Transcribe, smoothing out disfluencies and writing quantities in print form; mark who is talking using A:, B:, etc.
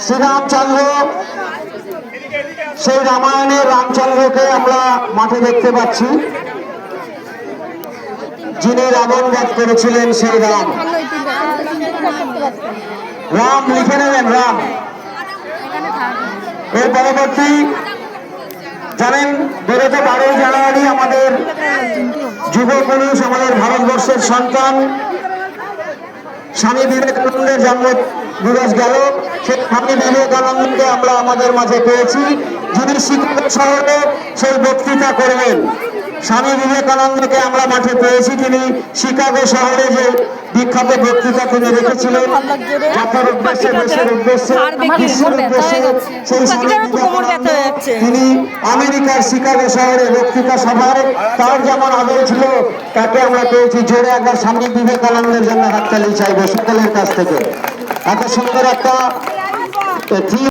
A: শ্রীরামচন্দ্র, সেই রামায়ণের রামচন্দ্রকে আমরা মাঠে দেখতে পাচ্ছি, যিনি রাবণ বধ করেছিলেন সেই রাম। রাম লিখে নেবেন, রাম। এর পরবর্তী জানেন, বেরোতে 12ই জানুয়ারি আমাদের যুব পুরুষ, আমাদের ভারতবর্ষের সন্তান স্বামী বিবেকানন্দের জন্ম দিবস গেল। সেই স্বামী বিবেকানন্দকে আমরা আমাদের মাঝে পেয়েছি, যিনি শিকাগো শহরে সেই বক্তৃতা করবেন। স্বামী বিবেকানন্দকে আমরা মাঠে পেয়েছি, তিনি শিকাগো শহরে যে বিখ্যাত বক্তৃতা তিনি রেখেছিলেন জাতির উদ্দেশ্যে, দেশের উদ্দেশ্যে, বিশ্বের উদ্দেশ্যে। সেই স্বামী বিবেকানন্দ তিনি আমেরিকার শিকাগো শহরে বক্তৃতা সভায় তার যেমন আদর ছিল, তাকে আমরা পেয়েছি। জোরে একবার স্বামী বিবেকানন্দের জন্য হাততালি চাইব সকলের কাছ থেকে। এত সুন্দর একটা